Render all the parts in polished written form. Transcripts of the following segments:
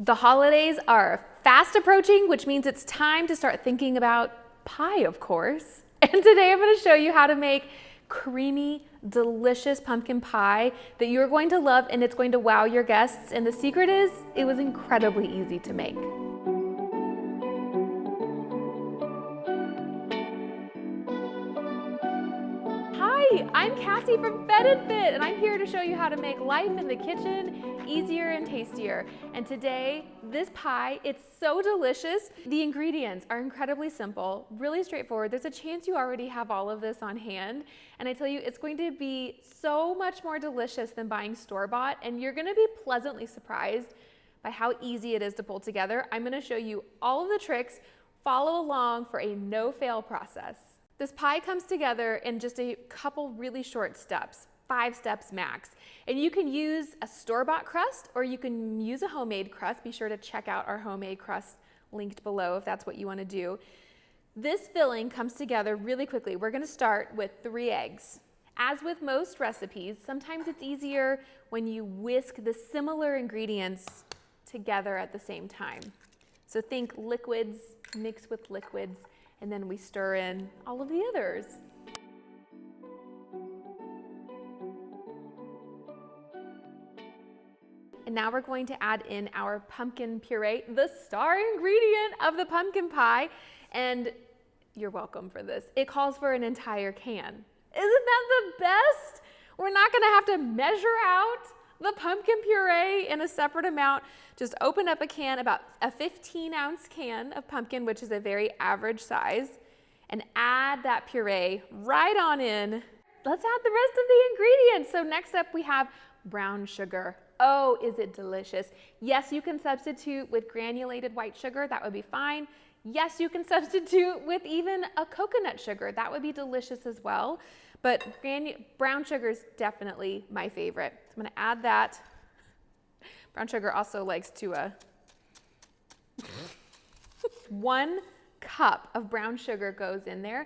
The holidays are fast approaching, which means it's time to start thinking about pie, of course. And today I'm going to show you how to make creamy, delicious pumpkin pie that you're going to love, and it's going to wow your guests. And the secret is, it was incredibly easy to make. Hi, I'm Cassie from Fed and Fit, and I'm here to show you how to make life in the kitchen easier and tastier. And today, this pie, it's so delicious. The ingredients are incredibly simple, really straightforward. There's a chance you already have all of this on hand. And I tell you, it's going to be so much more delicious than buying store-bought, and you're gonna be pleasantly surprised by how easy it is to pull together. I'm gonna show you all of the tricks. Follow along for a no-fail process. This pie comes together in just a couple really short steps, 5 steps max. And you can use a store-bought crust or you can use a homemade crust. Be sure to check out our homemade crust linked below if that's what you want to do. This filling comes together really quickly. We're going to start with 3 eggs. As with most recipes, sometimes it's easier when you whisk the similar ingredients together at the same time. So think liquids mixed with liquids, and then we stir in all of the others. And now we're going to add in our pumpkin puree, the star ingredient of the pumpkin pie. And you're welcome for this. It calls for an entire can. Isn't that the best? We're not gonna have to measure out the pumpkin puree in a separate amount. Just open up a can, about a 15-ounce can of pumpkin, which is a very average size, and add that puree right on in. Let's add the rest of the ingredients. So next up we have brown sugar. Oh, is it delicious? Yes, you can substitute with granulated white sugar. That would be fine. Yes, you can substitute with even a coconut sugar. That would be delicious as well. But brown sugar is definitely my favorite. So I'm gonna add that. Brown sugar also likes to, 1 cup of brown sugar goes in there.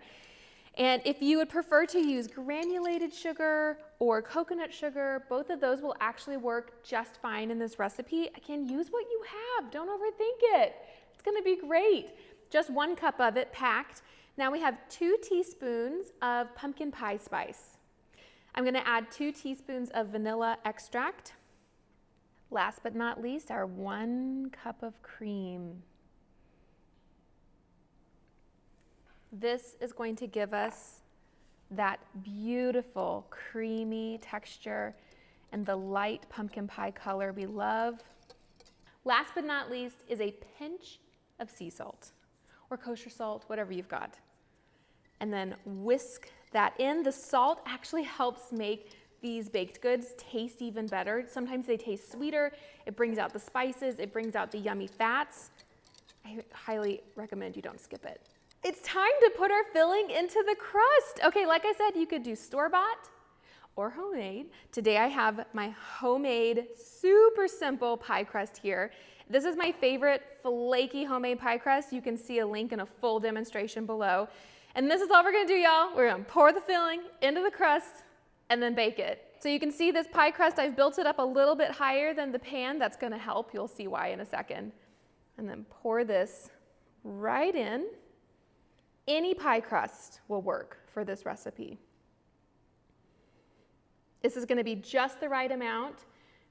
And if you would prefer to use granulated sugar or coconut sugar, both of those will actually work just fine in this recipe. Again, use what you have, don't overthink it. It's gonna be great. Just 1 cup of it packed. Now we have 2 teaspoons of pumpkin pie spice. I'm gonna add 2 teaspoons of vanilla extract. Last but not least, our 1 cup of cream. This is going to give us that beautiful creamy texture and the light pumpkin pie color we love. Last but not least is a pinch of sea salt or kosher salt, whatever you've got. And then whisk that in. The salt actually helps make these baked goods taste even better. Sometimes they taste sweeter. It brings out the spices. It brings out the yummy fats. I highly recommend you don't skip it. It's time to put our filling into the crust. Okay, like I said, you could do store-bought or homemade. Today I have my homemade, super simple pie crust here. This is my favorite flaky homemade pie crust. You can see a link and a full demonstration below. And this is all we're gonna do, y'all. We're gonna pour the filling into the crust and then bake it. So you can see this pie crust, I've built it up a little bit higher than the pan. That's gonna help. You'll see why in a second. And then pour this right in. Any pie crust will work for this recipe. This is gonna be just the right amount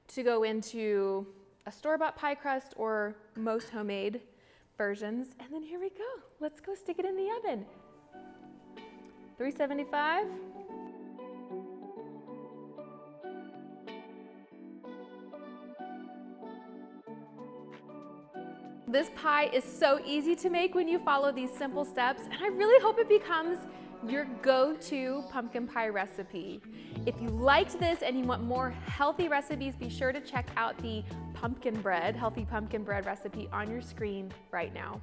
to go into a store-bought pie crust or most homemade versions. And then here we go. Let's go stick it in the oven. 375. This pie is so easy to make when you follow these simple steps, and I really hope it becomes your go-to pumpkin pie recipe. If you liked this and you want more healthy recipes, be sure to check out the pumpkin bread, healthy pumpkin bread recipe on your screen right now.